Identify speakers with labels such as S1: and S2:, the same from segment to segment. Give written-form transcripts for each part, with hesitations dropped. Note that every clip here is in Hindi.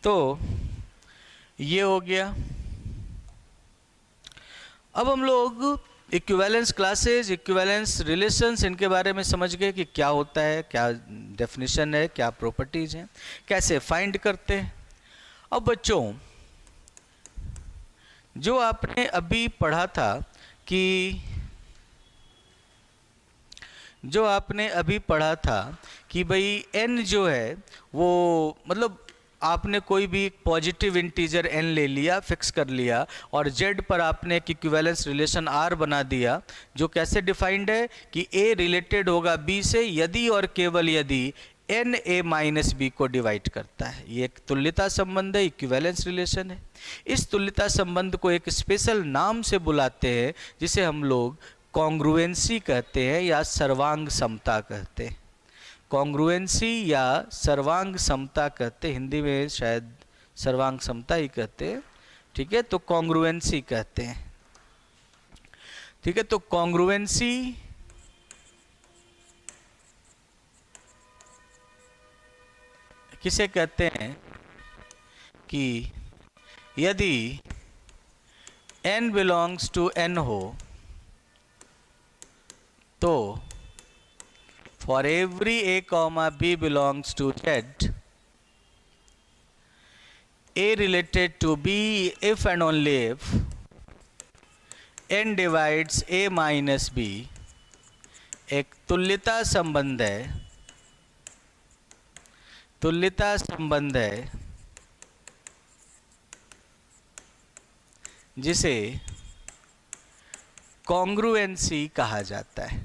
S1: तो ये हो गया। अब हम लोग इक्विवेलेंस क्लासेस, इक्विवेलेंस रिलेशंस, इनके बारे में समझ गए कि क्या होता है, क्या डेफिनेशन है, क्या प्रॉपर्टीज हैं, कैसे फाइंड करते हैं। अब बच्चों, जो आपने अभी पढ़ा था कि भाई n जो है वो, मतलब आपने कोई भी पॉजिटिव इंटीजर n ले लिया, फिक्स कर लिया, और z पर आपने एक इक्विवेलेंस रिलेशन r बना दिया, जो कैसे डिफाइंड है कि a रिलेटेड होगा b से यदि और केवल यदि n a माइनस बी को डिवाइड करता है। ये एक तुल्यता संबंध है, इक्विवेलेंस रिलेशन है। इस तुल्यता संबंध को एक स्पेशल नाम से बुलाते हैं, जिसे हम लोग कॉन्ग्रुएंसी कहते हैं या सर्वांग समता कहते हैं। कॉन्ग्रुएंसी या सर्वांग समता कहते हैं, हिंदी में शायद सर्वांग समता ही कहते हैं, ठीक है। तो कॉन्ग्रुएंसी कहते हैं, ठीक है। तो कॉन्ग्रुएंसी किसे कहते हैं कि यदि n बिलोंग्स टू n हो तो for every a comma b belongs to z, a related to b if and only if n divides a minus b एक तुल्यता संबंध है, तुल्यता संबंध है जिसे कॉन्ग्रुएंसी कहा जाता है,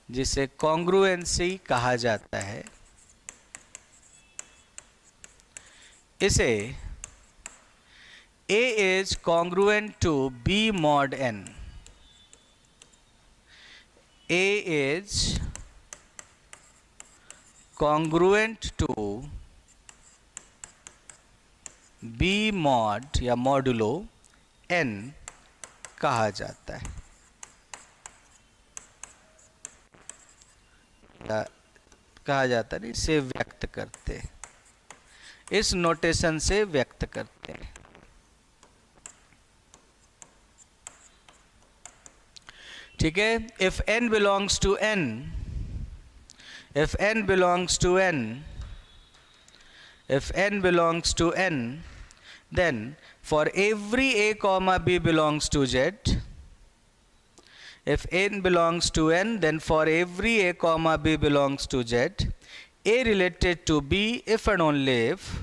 S1: जिसे कॉन्ग्रुएंसी कहा जाता है। इसे A is congruent to B mod n, A is congruent to B mod या मॉडुलो n कहा जाता है, कहा जाता है, इसे व्यक्त करते हैं, इस नोटेशन से व्यक्त करते हैं। ठीक है। If n belongs to n, if n belongs to n, if n belongs to n, then for every a comma b belongs to z, if n belongs to n, then for every a comma b belongs to z, a related to b if and only if,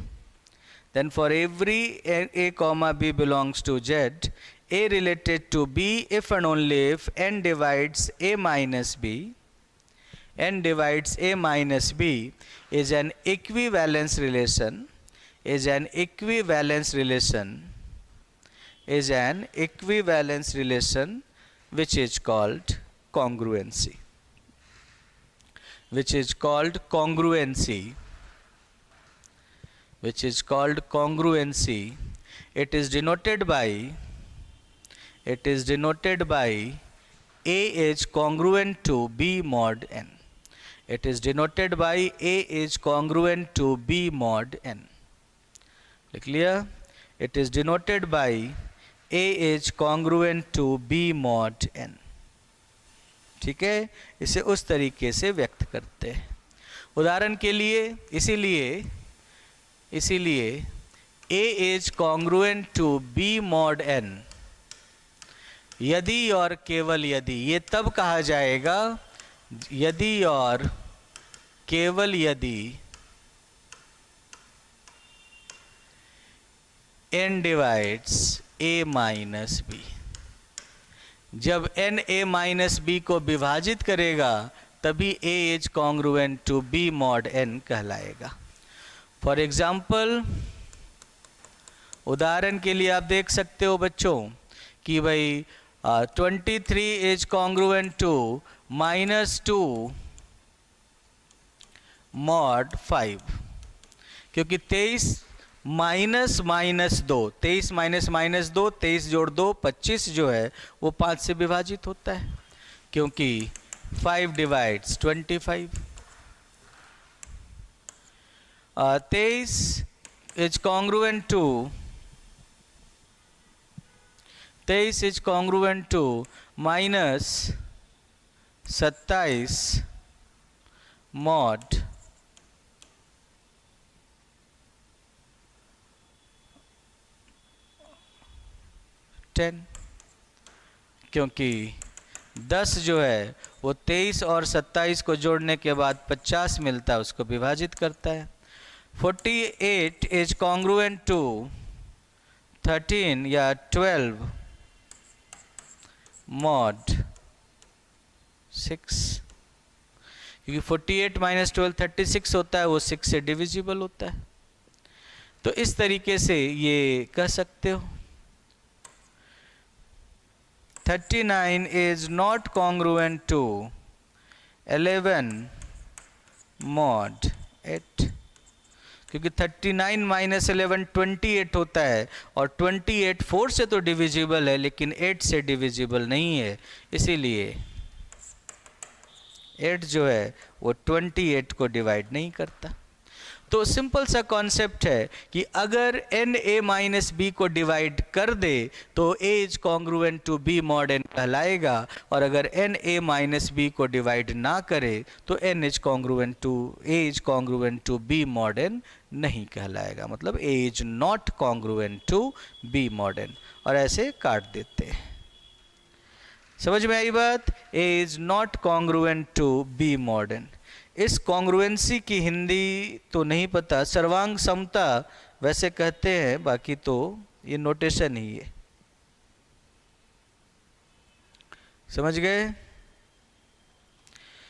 S1: then for every a comma b belongs to z, a related to b if and only if n divides a minus b, n divides a minus b is an equivalence relation, is an equivalence relation, is an equivalence relation which is called congruency, which is called congruency, which is called congruency. It is denoted by, it is denoted by a is congruent to b mod n. It is denoted by a is congruent to b mod n. Clear? It is denoted by a is congruent to b mod n. ठीक है, इसे उस तरीके से व्यक्त करते हैं। उदाहरण के लिए, इसीलिए a is congruent to b mod n यदि और केवल यदि, ये तब कहा जाएगा यदि और केवल यदि n divides a minus b, जब n a माइनस b को विभाजित करेगा तभी a is congruent to b mod n कहलाएगा। फॉर एग्जाम्पल, उदाहरण के लिए आप देख सकते हो बच्चों कि भाई 23 इज कॉन्ग्रुएंट टू -2 मॉड 5, क्योंकि 23 माइनस -2, 23 माइनस -2, 23 जोड़ 2 25 जो है वो 5 से विभाजित होता है, क्योंकि 5 divides 25। 23 is congruent to 23 is congruent to minus 27 mod 10, क्योंकि 10 जो है वो 23 और 27 को जोड़ने के बाद 50 मिलता है, उसको विभाजित करता है। 48 इज कॉन्ग्रुएंट टू 13 या 12 mod 6, क्योंकि 48 माइनस 12 36 होता है, वो 6 से डिविजिबल होता है। तो इस तरीके से ये कह सकते हो 39 is not congruent to 11 mod 8, क्योंकि 39 माइनस 11 28 होता है, और 28 4 से तो डिविजिबल है लेकिन 8 से डिविजिबल नहीं है, इसीलिए 8 जो है वो 28 को डिवाइड नहीं करता। तो सिंपल सा कॉन्सेप्ट है कि अगर एन ए माइनस बी को डिवाइड कर दे तो a is congruent to b mod n कहलाएगा, और अगर एन ए माइनस बी को डिवाइड ना करे तो n is congruent to a is congruent to b mod n नहीं कहलाएगा, मतलब a is not congruent to b mod n, और ऐसे काट देते हैं। समझ में आई बात? A is not congruent to b mod N. इस कॉन्ग्रुएंसी की हिंदी तो नहीं पता, सर्वांग समता वैसे कहते हैं, बाकी तो ये नोटेशन ही है। समझ गए?